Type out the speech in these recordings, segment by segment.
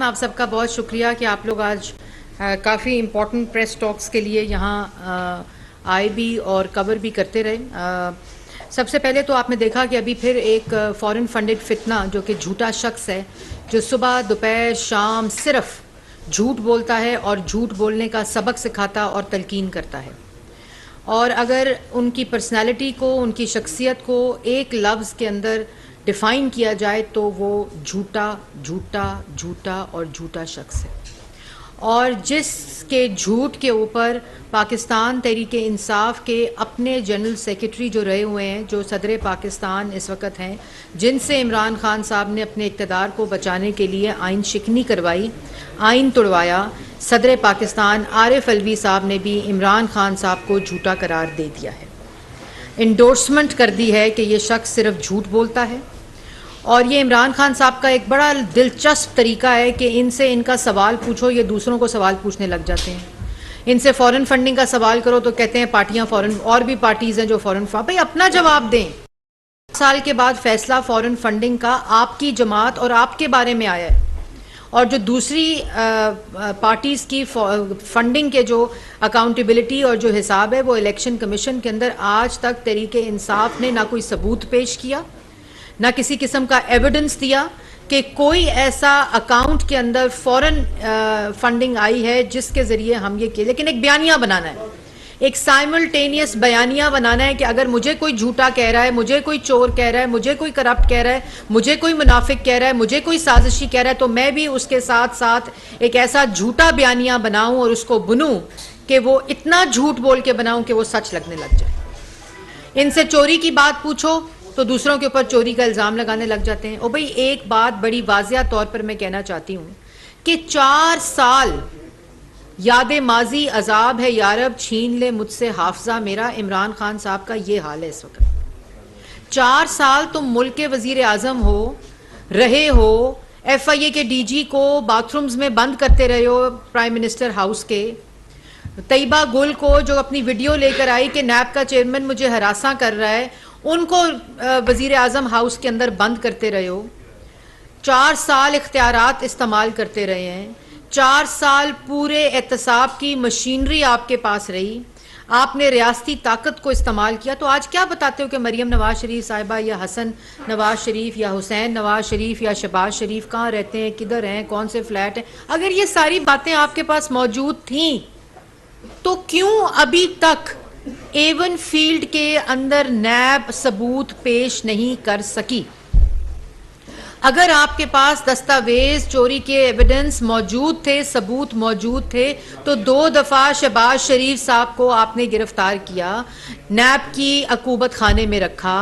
आप सबका बहुत शुक्रिया कि आप लोग आज काफ़ी इम्पोर्टेंट प्रेस टॉक्स के लिए यहाँ आए भी और कवर भी करते रहे। सबसे पहले तो आपने देखा कि अभी फिर एक फॉरेन फंडेड फितना जो कि झूठा शख्स है, जो सुबह दोपहर शाम सिर्फ झूठ बोलता है और झूठ बोलने का सबक सिखाता और तलकीन करता है। और अगर उनकी पर्सनालिटी को, उनकी शख्सियत को एक लफ्ज़ के अंदर डिफ़ाइन किया जाए तो वो झूठा झूठा झूठा और झूठा शख्स है। और जिसके झूठ के ऊपर पाकिस्तान तहरीक इंसाफ के अपने जनरल सेक्रेटरी जो रहे हुए हैं, जो सदर पाकिस्तान इस वक्त हैं, जिनसे इमरान खान साहब ने अपने इक़्तिदार को बचाने के लिए आइन शिकनी करवाई, आइन तोड़वाया, सदर पाकिस्तान आरिफ अलवी साहब ने भी इमरान खान साहब को झूठा करार दे दिया है। इंडोर्समेंट कर दी है कि ये शख्स सिर्फ झूठ बोलता है। और ये इमरान खान साहब का एक बड़ा दिलचस्प तरीका है कि इनसे इनका सवाल पूछो, ये दूसरों को सवाल पूछने लग जाते हैं। इनसे फ़ॉरेन फंडिंग का सवाल करो तो कहते हैं पार्टियां फ़ॉरेन, और भी पार्टीज़ हैं जो फ़ॉरेन। भाई अपना जवाब दें। साल के बाद फैसला फ़ॉरेन फंडिंग का आपकी जमात और आपके बारे में आया है, और जो दूसरी पार्टीज़ की फंडिंग के जो अकाउंटेबिलिटी और जो हिसाब है वो इलेक्शन कमीशन के अंदर आज तक तहरीक इंसाफ ने ना कोई सबूत पेश किया, ना किसी किस्म का एविडेंस दिया कि कोई ऐसा अकाउंट के अंदर फॉरेन फंडिंग आई है जिसके ज़रिए हम ये किए। लेकिन एक बयानिया बनाना है, एक साइमल्टेनियस बयानिया बनाना है कि अगर मुझे कोई झूठा कह रहा है, मुझे कोई चोर कह रहा है, मुझे कोई करप्ट कह रहा है, मुझे कोई मुनाफिक कह रहा है, मुझे कोई साजिशी कह रहा है, तो मैं भी उसके साथ साथ एक ऐसा झूठा बयानिया बनाऊं और उसको बुनूं कि वो इतना झूठ बोल के बनाऊं कि वो सच लगने लग जाए। इनसे चोरी की बात पूछो तो दूसरों के ऊपर चोरी का इल्ज़ाम लगाने लग जाते हैं। और भाई एक बात बड़ी वाज़िया तौर पर मैं कहना चाहती हूँ कि 4 साल याद माजी अजाब है यारब, छीन ले मुझसे हाफजा मेरा। इमरान खान साहब का ये हाल है इस वक्त। 4 साल तुम मुल्क के वजीर आजम हो, रहे हो, FIA के DG को बाथरूम्स में बंद करते रहे हो, प्राइम मिनिस्टर हाउस के। तैयबा गुल को जो अपनी वीडियो लेकर आई कि नैब का चेयरमैन मुझे हरासा कर रहा है, उनको वजीर आजम हाउस के अंदर बंद करते रहे हो। 4 साल इख्तियारात इस्तेमाल करते रहे हैं। 4 साल पूरे एहतसाब की मशीनरी आपके पास रही, आपने रियासती ताकत को इस्तेमाल किया। तो आज क्या बताते हो कि मरीम नवाज शरीफ साहिबा या हसन नवाज शरीफ या हुसैन नवाज शरीफ या शहबाज शरीफ कहाँ रहते हैं, किधर हैं, कौन से फ्लैट हैं? अगर ये सारी बातें आपके पास मौजूद थीं तो क्यों अभी तक एवन फील्ड के अंदर नैब सबूत पेश नहीं कर सकी? अगर आपके पास दस्तावेज चोरी के एविडेंस मौजूद थे, सबूत मौजूद थे, तो 2 दफ़ा शहबाज शरीफ साहब को आपने गिरफ्तार किया, नैब की अकूबत खाने में रखा,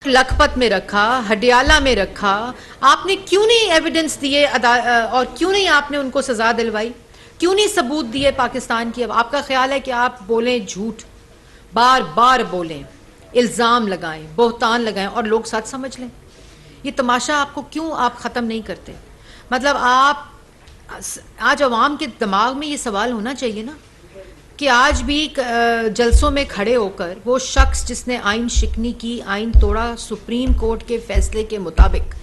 लखपत में रखा, हडियाला में रखा। आपने क्यों नहीं एविडेंस दिए और क्यों नहीं आपने उनको सजा दिलवाई? क्यों नहीं सबूत दिए पाकिस्तान की? अब आपका ख्याल है कि आप बोलें झूठ, बार बार बोलें, इल्ज़ाम लगाएं, बोहतान लगाएं और लोग सच समझ लें। ये तमाशा आपको क्यों आप ख़त्म नहीं करते? मतलब आप आज अवाम के दिमाग में ये सवाल होना चाहिए ना कि आज भी जलसों में खड़े होकर वो शख्स जिसने आइन शिकनी की, आइन तोड़ा, सुप्रीम कोर्ट के फैसले के मुताबिक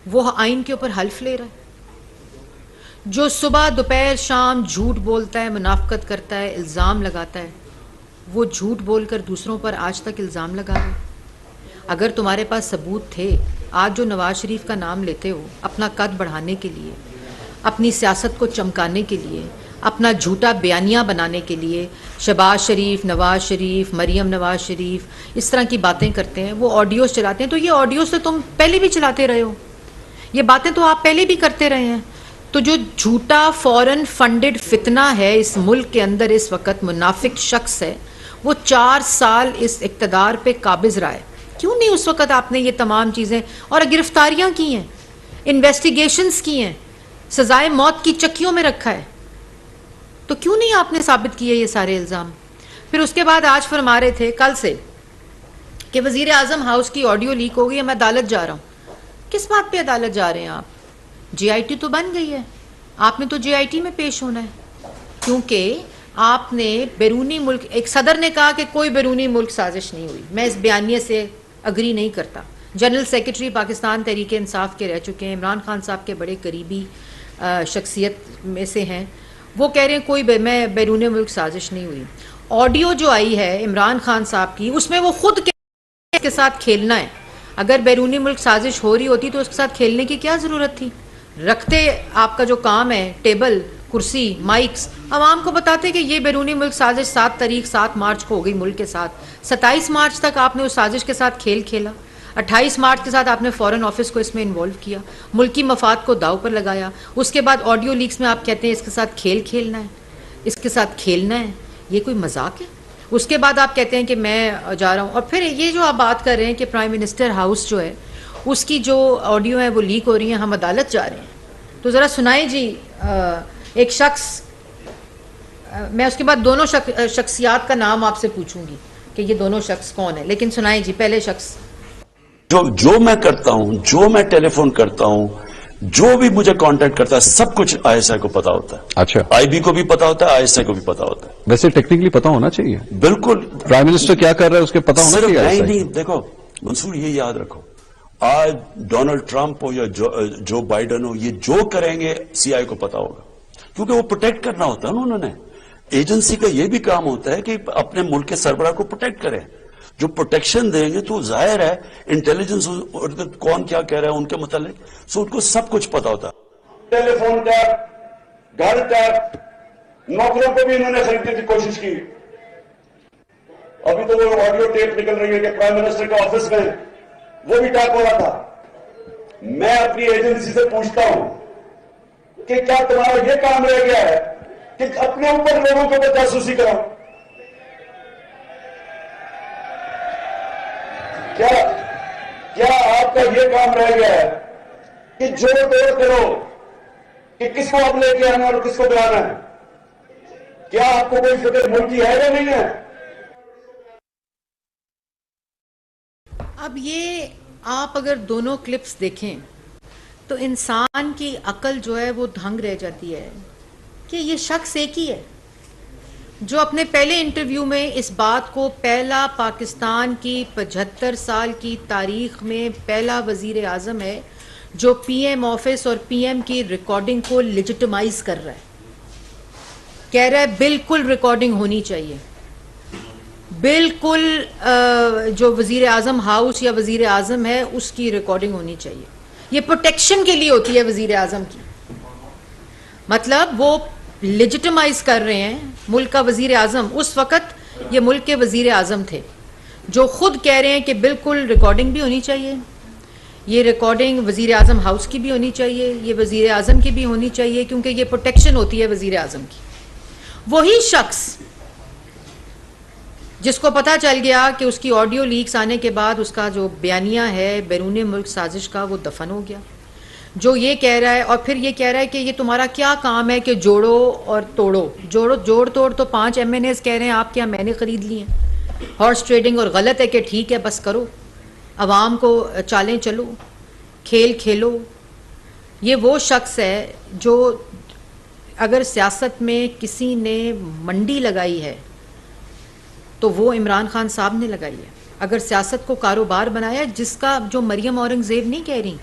वो आइन के ऊपर हल्फ ले रहा है, जो सुबह दोपहर शाम झूठ बोलता है, मुनाफकत करता है, इल्ज़ाम लगाता है, वो झूठ बोलकर दूसरों पर आज तक इल्ज़ाम लगा रहा है। अगर तुम्हारे पास सबूत थे, आज जो नवाज शरीफ का नाम लेते हो अपना कद बढ़ाने के लिए, अपनी सियासत को चमकाने के लिए, अपना झूठा बयानिया बनाने के लिए, शहबाज शरीफ, नवाज शरीफ, मरीम नवाज शरीफ इस तरह की बातें करते हैं, वो ऑडियोज़ चलाते हैं। तो ये ऑडियोज़ तो तुम पहले भी चलाते रहे हो, ये बातें तो आप पहले भी करते रहे हैं। तो जो झूठा फॉरेन फंडेड फितना है इस मुल्क के अंदर इस वक्त, मुनाफिक शख्स है, वो 4 साल इस इक़्तिदार पे काबिज रहा है। क्यों नहीं उस वक्त आपने ये तमाम चीज़ें और गिरफ्तारियां की हैं, इन्वेस्टिगेशंस की हैं, सजाए मौत की चक्कियों में रखा है? तो क्यों नहीं आपने साबित किए ये सारे इल्ज़ाम? फिर उसके बाद आज फरमा रहे थे कल से कि वज़ीर आज़म हाउस की ऑडियो लीक हो गई, मैं अदालत जा रहा हूँ। किस बात पे अदालत जा रहे हैं आप? JIT तो बन गई है, आपने तो JIT में पेश होना है, क्योंकि आपने बैरूनी मुल्क, एक सदर ने कहा कि कोई बैरूनी मुल्क साजिश नहीं हुई। मैं इस बयानिए से अग्री नहीं करता। जनरल सेक्रेटरी पाकिस्तान तहरीक इंसाफ के रह चुके हैं, इमरान खान साहब के बड़े करीबी शख्सियत में से हैं। वो कह रहे हैं कोई मैं बैरून मुल्क साजिश नहीं हुई। ऑडियो जो आई है इमरान खान साहब की, उसमें वो खुद के साथ खेलना है। अगर बैरूनी मुल्क साजिश हो रही होती तो उसके साथ खेलने की क्या ज़रूरत थी? रखते आपका जो काम है, टेबल, कुर्सी, माइक्स, आवाम को बताते कि ये बैरूनी मुल्क साजिश 7 मार्च को हो गई मुल्क के साथ। 27 मार्च तक आपने उस साजिश के साथ खेल खेला। 28 मार्च के साथ आपने फॉरेन ऑफिस को इसमें इन्वॉल्व किया, मुल्की मफाद को दाव पर लगाया। उसके बाद ऑडियो लीक्स में आप कहते हैं इसके साथ खेल खेलना है, इसके साथ खेलना है। ये कोई मजाक है? उसके बाद आप कहते हैं कि मैं जा रहा हूँ। और फिर ये जो आप बात कर रहे हैं कि प्राइम मिनिस्टर हाउस जो है उसकी जो ऑडियो है वो लीक हो रही है, हम अदालत जा रहे हैं, तो ज़रा सुनाए जी। एक शख्स, मैं उसके बाद दोनों शख्सियात का नाम आपसे पूछूंगी कि ये दोनों शख्स कौन है, लेकिन सुनाए जी पहले शख्स। जो मैं करता हूं, जो मैं टेलीफोन करता हूं, जो भी मुझे कांटेक्ट करता है, सब कुछ आईएसआई को पता होता है। अच्छा, आईबी को भी पता होता है, आईएसआई को भी पता होता है। वैसे टेक्निकली पता होना चाहिए। बिल्कुल, प्राइम मिनिस्टर क्या कर रहा है उसके पता होना चाहिए। नहीं, देखो मंसूर, ये याद रखो, आज डोनाल्ड ट्रंप हो या जो बाइडन हो, ये जो करेंगे सीआई को पता होगा, क्योंकि वो प्रोटेक्ट करना होता है ना। उन्होंने, एजेंसी का ये भी काम होता है कि अपने मुल्क के सरबराह को प्रोटेक्ट करें। जो प्रोटेक्शन देंगे तो जाहिर है इंटेलिजेंस कौन क्या कह रहा है उनके मुतालिक, सो उनको सब कुछ पता होता है। टेलीफोन टैप, घर टैप, नौकरों को भी इन्होंने खरीदने की कोशिश की। अभी तो वो ऑडियो टेप निकल रही है कि प्राइम मिनिस्टर के ऑफिस में वो भी टैप हो रहा था। मैं अपनी एजेंसी से पूछता हूं कि क्या तुम्हारा ये काम रह गया है कि अपने ऊपर लोगों को जासूसी कराओ? क्या आपका ये काम रह गया है कि जोड़ तोड़ करो कि किसको अब लेके आना और किसको बुलाना है? क्या आपको कोई फिक्र मुल्क की है या नहीं है? अब ये आप अगर दोनों क्लिप्स देखें तो इंसान की अकल जो है वो दंग रह जाती है कि ये शख्स एक ही है जो अपने पहले इंटरव्यू में इस बात को पहला पाकिस्तान की 75 साल की तारीख में पहला वजीर आज़म है जो पीएम ऑफिस और पीएम की रिकॉर्डिंग को लेजिटिमाइज कर रहा है। कह रहा है बिल्कुल रिकॉर्डिंग होनी चाहिए, बिल्कुल जो वजीर आज़म हाउस या वजीर आज़म है उसकी रिकॉर्डिंग होनी चाहिए। ये प्रोटेक्शन के लिए होती है वजीर आज़म की, मतलब वो लेजिटिमाइज कर रहे हैं मुल्क का वजीर आज़म। उस वक़्त ये मुल्क के वजीर आज़म थे जो खुद कह रहे हैं कि बिल्कुल रिकॉर्डिंग भी होनी चाहिए, ये रिकॉर्डिंग वजीर आज़म हाउस की भी होनी चाहिए, ये वजीर आज़म की भी होनी चाहिए, क्योंकि ये प्रोटेक्शन होती है वजीर आज़म की। वही शख्स जिसको पता चल गया कि उसकी ऑडियो लीक्स आने के बाद उसका जो बयानिया है बैरून मुल्क साजिश का वो दफन हो गया, जो ये कह रहा है और फिर ये कह रहा है कि ये तुम्हारा क्या काम है कि जोड़ो और तोड़ो। जोड़ तोड़ तो 5 MNAs कह रहे हैं आप क्या मैंने ख़रीद लिए हैं, हॉर्स ट्रेडिंग, और गलत है कि ठीक है बस करो, अवाम को चालें चलो, खेल खेलो। ये वो शख्स है जो अगर सियासत में किसी ने मंडी लगाई है तो वो इमरान खान साहब ने लगाई है। अगर सियासत को कारोबार बनाया, जिसका जो मरियम औरंगज़ेब नहीं कह रही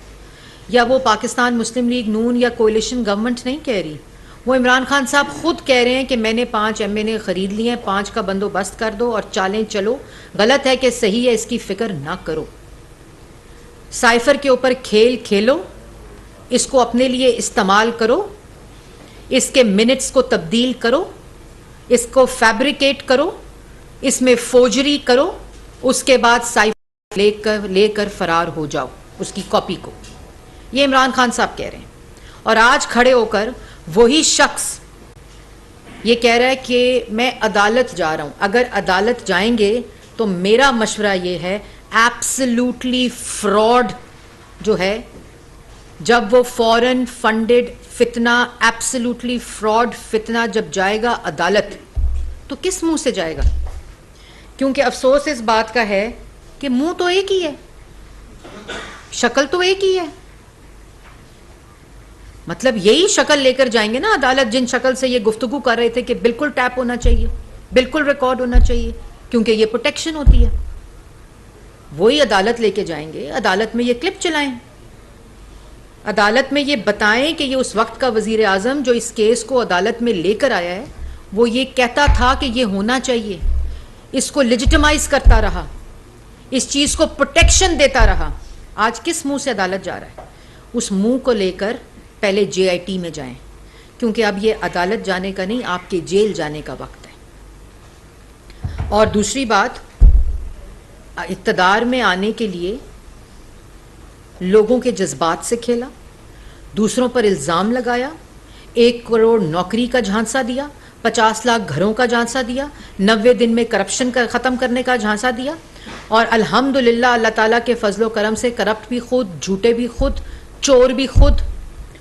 या वो पाकिस्तान मुस्लिम लीग नून या कोalition गवर्नमेंट नहीं कह रही, वो इमरान खान साहब खुद कह रहे हैं कि मैंने 5 MNA ख़रीद लिए हैं, 5 का बंदोबस्त कर दो और चालें चलो, गलत है कि सही है इसकी फ़िक्र ना करो, साइफर के ऊपर खेल खेलो, इसको अपने लिए इस्तेमाल करो, इसके मिनट्स को तब्दील करो, इसको फैब्रिकेट करो, इसमें फोजरी करो, उसके बाद साइफर लेकर फरार हो जाओ उसकी कॉपी को। ये इमरान खान साहब कह रहे हैं। और आज खड़े होकर वही शख्स ये कह रहा है कि मैं अदालत जा रहा हूं। अगर अदालत जाएंगे तो मेरा मशवरा ये है, एब्सोल्युटली फ्रॉड जो है, जब वो फॉरेन फंडेड फितना, एब्सोल्युटली फ्रॉड फितना जब जाएगा अदालत, तो किस मुंह से जाएगा? क्योंकि अफसोस इस बात का है कि मुंह तो एक ही है, शक्ल तो एक ही है, मतलब यही शक्ल लेकर जाएंगे ना अदालत, जिन शक्ल से ये गुफ्तगू कर रहे थे कि बिल्कुल टैप होना चाहिए, बिल्कुल रिकॉर्ड होना चाहिए, क्योंकि ये प्रोटेक्शन होती है। वही अदालत लेके जाएंगे, अदालत में ये क्लिप चलाएं, अदालत में ये बताएं कि ये उस वक्त का वजीर आजम जो इस केस को अदालत में लेकर आया है वो ये कहता था कि ये होना चाहिए, इसको लेजिटिमाइज करता रहा, इस चीज को प्रोटेक्शन देता रहा। आज किस मुंह से अदालत जा रहा है? उस मुंह को लेकर पहले JIT में जाएं, क्योंकि अब ये अदालत जाने का नहीं, आपके जेल जाने का वक्त है। और दूसरी बात, इक़्तिदार में आने के लिए लोगों के जज्बात से खेला, दूसरों पर इल्ज़ाम लगाया, 1 करोड़ नौकरी का झांसा दिया, 50 लाख घरों का झांसा दिया, 90 दिन में करप्शन का ख़त्म करने का झांसा दिया। और अल्हम्दुलिल्लाह अल्लाह ताला के फजलो करम से करप्ट भी खुद, झूठे भी खुद, चोर भी खुद,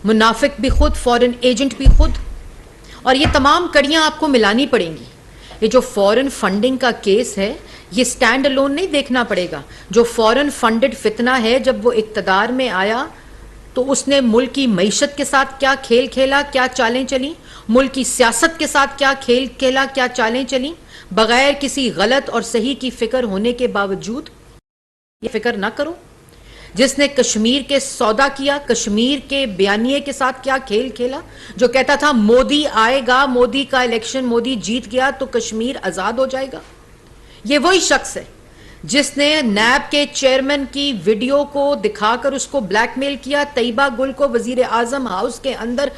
मुनाफिक भी खुद, फॉरेन एजेंट भी खुद। और ये तमाम कड़ियाँ आपको मिलानी पड़ेंगी। ये जो फॉरेन फंडिंग का केस है ये स्टैंड अलोन नहीं देखना पड़ेगा। जो फॉरेन फंडेड फितना है, जब वो इक़्तिदार में आया तो उसने मुल्क की मईशत के साथ क्या खेल खेला, क्या चालें चली, मुल्क की सियासत के साथ क्या खेल खेला, क्या चालें चली, बगैर किसी गलत और सही की फिक्र होने के बावजूद। ये फिक्र ना करो। जिसने कश्मीर के सौदा किया, कश्मीर के बयानिए के साथ क्या खेल खेला, जो कहता था मोदी आएगा, मोदी का इलेक्शन, मोदी जीत गया तो कश्मीर आजाद हो जाएगा। ये वही शख्स है जिसने नैब के चेयरमैन की वीडियो को दिखाकर उसको ब्लैकमेल किया, तैयबा गुल को वजीर आजम हाउस के अंदर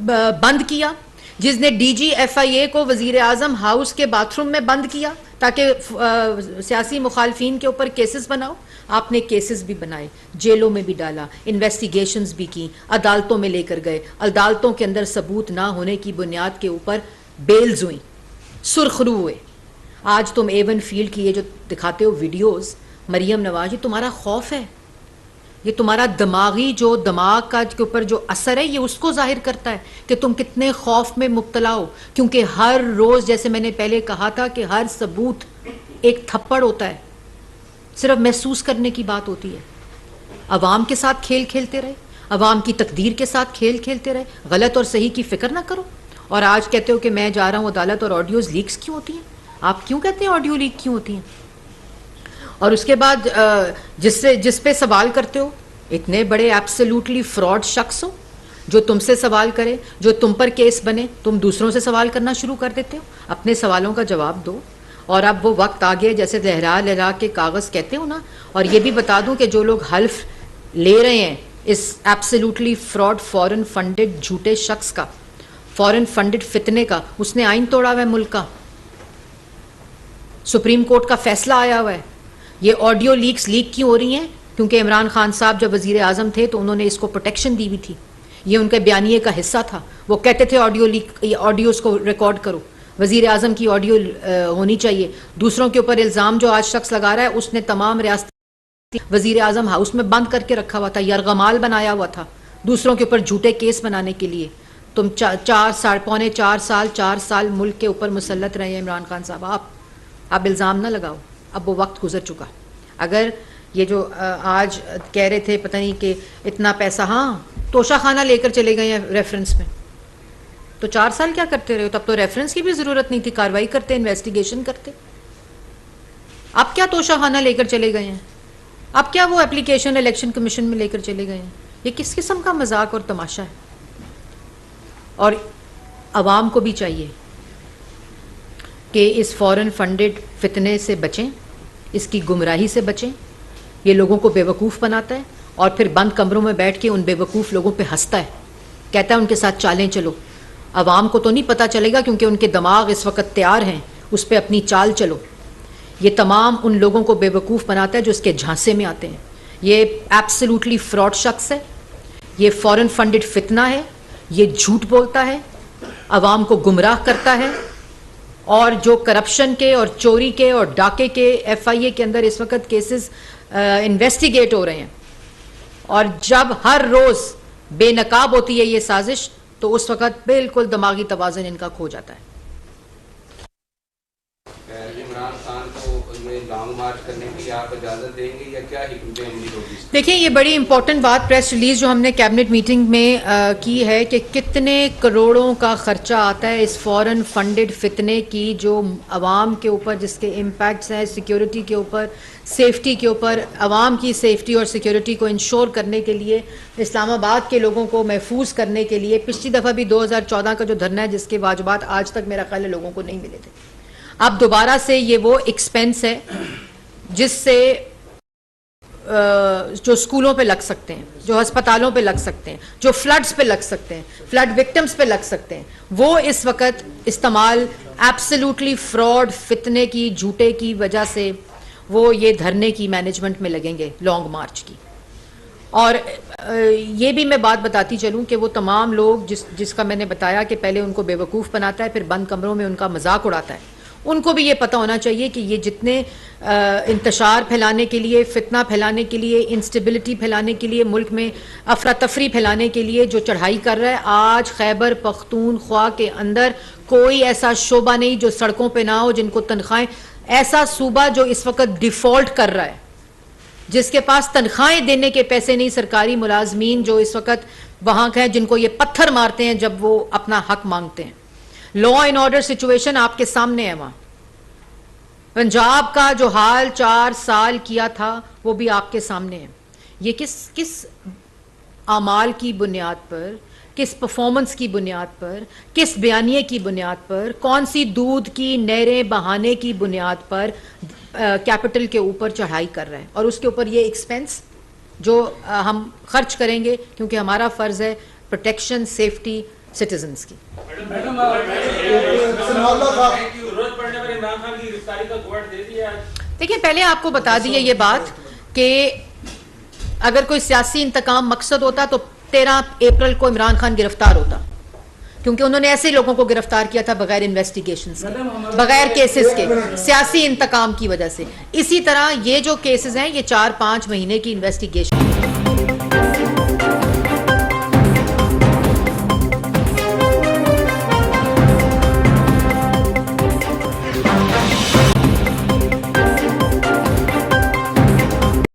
बंद किया, जिसने DG FIA को वजीर आजम हाउस के बाथरूम में बंद किया ताकि सियासी मुखालफिन के ऊपर केसेस बनाओ। आपने केसेस भी बनाए, जेलों में भी डाला, इन्वेस्टिगेशंस भी की, अदालतों में लेकर गए, अदालतों के अंदर सबूत ना होने की बुनियाद के ऊपर बेल्स हुई, सुरखरू हुए। आज तुम A1 फील्ड की ये जो दिखाते हो वीडियोस, मरियम नवाज, ये तुम्हारा खौफ है, ये तुम्हारा दिमागी जो दिमाग का के ऊपर जो असर है ये उसको जाहिर करता है कि तुम कितने खौफ में मुब्तला हो। क्योंकि हर रोज, जैसे मैंने पहले कहा था कि हर सबूत एक थप्पड़ होता है, सिर्फ महसूस करने की बात होती है। अवाम के साथ खेल खेलते रहे, अवाम की तकदीर के साथ खेल खेलते रहे, गलत और सही की फिक्र ना करो। और आज कहते हो कि मैं जा रहा हूँ अदालत, और ऑडियोज लीक्स क्यों होती हैं? आप क्यों कहते हैं ऑडियो लीक क्यों होती हैं? और उसके बाद जिस पे सवाल करते हो, इतने बड़े एब्सोल्युटली फ्रॉड शख्स हो जो तुमसे सवाल करे, जो तुम पर केस बने, तुम दूसरों से सवाल करना शुरू कर देते हो। अपने सवालों का जवाब दो। और अब वो वक्त आ गया, जैसे लहरा लहरा के कागज़ कहते हो ना। और ये भी बता दूं कि जो लोग हल्फ ले रहे हैं इस एब्सोल्युटली फ्रॉड फॉरेन फंडेड झूठे शख्स का, फॉरेन फंडेड फितने का, उसने आइन तोड़ा हुआ है मुल्क का। सुप्रीम कोर्ट का फैसला आया हुआ है। ये ऑडियो लीक्स लीक क्यों हो रही हैं? क्योंकि इमरान खान साहब जब वजीर आजम थे तो उन्होंने इसको प्रोटेक्शन दी हुई थी, ये उनके बयानिए का हिस्सा था। वो कहते थे ऑडियो लीक, ऑडियोज को रिकॉर्ड करो, वजीर आजम की ऑडियो होनी चाहिए। दूसरों के ऊपर इल्ज़ाम जो आज शख्स लगा रहा है, उसने तमाम रियासती वजीर आजम हाउस में बंद करके रखा हुआ था, यरगमाल बनाया हुआ था दूसरों के ऊपर झूठे केस बनाने के लिए। तुम 4 साल मुल्क के ऊपर मुसल्लत रहे हैं इमरान खान साहब। आप इल्ज़ाम ना लगाओ, अब वो वक्त गुजर चुका। अगर ये जो आज कह रहे थे पता नहीं कि इतना पैसा, हाँ तोशा खाना लेकर चले गए हैं रेफरेंस में, तो 4 साल क्या करते रहे हो? तब तो रेफरेंस की भी ज़रूरत नहीं थी, कार्रवाई करते, इन्वेस्टिगेशन करते। अब क्या तोशा खाना लेकर चले गए हैं? अब क्या वो एप्लीकेशन इलेक्शन कमीशन में लेकर चले गए हैं? ये किस किस्म का मजाक और तमाशा है? और अवाम को भी चाहिए कि इस फॉरेन फंडेड फितने से बचें, इसकी गुमराही से बचें। ये लोगों को बेवकूफ़ बनाता है और फिर बंद कमरों में बैठ के उन बेवकूफ़ लोगों पे हंसता है, कहता है उनके साथ चालें चलो। अवाम को तो नहीं पता चलेगा क्योंकि उनके दिमाग इस वक्त तैयार हैं, उस पर अपनी चाल चलो। ये तमाम उन लोगों को बेवकूफ़ बनाता है जो इसके झांसे में आते हैं। ये एब्सोल्युटली फ्रॉड शख्स है, ये फॉरेन फंडेड फितना है, ये झूठ बोलता है, अवाम को गुमराह करता है। और जो करप्शन के और चोरी के और डाके के FIA के अंदर इस वक्त केसेस इन्वेस्टिगेट हो रहे हैं, और जब हर रोज़ बेनकाब होती है ये साजिश, तो उस वक्त बिल्कुल दिमागी तवाज़ुन इनका खो जाता है। इमरान खान को लॉन्ग मार्च करने के लिए आप इजाजत देंगे या क्या हिकमत अमली होगी? देखिए, ये बड़ी इंपॉर्टेंट बात प्रेस रिलीज जो हमने कैबिनेट मीटिंग में की है कि कितने करोड़ों का खर्चा आता है इस फॉरेन फंडेड फितने की, जो आवाम के ऊपर जिसके इम्पैक्ट्स हैं, सिक्योरिटी के ऊपर, सेफ्टी के ऊपर, आवाम की सेफ्टी और सिक्योरिटी को इंश्योर करने के लिए, इस्लामाबाद के लोगों को महफूज करने के लिए। पिछली दफ़ा भी 2014 का जो धरना है जिसके वाजबात आज तक मेरा ख्याल है लोगों को नहीं मिले थे, अब दोबारा से ये वो एक्सपेंस है जिससे जो स्कूलों पे लग सकते हैं, जो अस्पतालों पे लग सकते हैं, जो फ्लड्स पे लग सकते हैं, फ्लड विक्टिम्स पे लग सकते हैं, वो इस वक्त इस्तेमाल एब्सोल्युटली फ्रॉड, फितने की, झूठे की वजह से वो ये धरने की मैनेजमेंट में लगेंगे, लॉन्ग मार्च की। और ये भी मैं बात बताती चलूं कि वो तमाम लोग जिसका मैंने बताया कि पहले उनको बेवकूफ़ बनाता है, फिर बंद कमरों में उनका मजाक उड़ाता है, उनको भी ये पता होना चाहिए कि ये जितने इंतशार फैलाने के लिए, फितना फैलाने के लिए, इंस्टेबिलिटी फैलाने के लिए, मुल्क में अफरा तफरी फैलाने के लिए जो चढ़ाई कर रहा है, आज खैबर पख्तूनख्वा के अंदर कोई ऐसा शोबा नहीं जो सड़कों पे ना हो, जिनको तनख्वाहें, ऐसा सूबा जो इस वक्त डिफॉल्ट कर रहा है, जिसके पास तनख्वाहें देने के पैसे नहीं, सरकारी मुलाजमीन जो इस वक्त वहां के हैं, जिनको ये पत्थर मारते हैं जब वो अपना हक मांगते हैं। लॉ एंड ऑर्डर सिचुएशन आपके सामने है। वहां पंजाब का जो हाल 4 साल किया था वो भी आपके सामने है। ये किस आमाल की बुनियाद पर, किस परफॉर्मेंस की बुनियाद पर, किस बयानिए की बुनियाद पर, कौन सी दूध की नहरें बहाने की बुनियाद पर कैपिटल के ऊपर चढ़ाई कर रहा है, और उसके ऊपर ये एक्सपेंस जो हम खर्च करेंगे, क्योंकि हमारा फर्ज है प्रोटेक्शन, सेफ्टी सिटीजन्स की। देखिए, पहले आपको बता दी है ये बात कि अगर कोई सियासी इंतकाम मकसद होता तो 13 अप्रैल को इमरान खान गिरफ्तार होता, क्योंकि उन्होंने ऐसे लोगों को गिरफ्तार किया था बगैर इन्वेस्टिगेशन के, बगैर केसेस के, सियासी इंतकाम की वजह से। इसी तरह ये जो केसेस हैं ये 4-5 महीने की इन्वेस्टिगेशन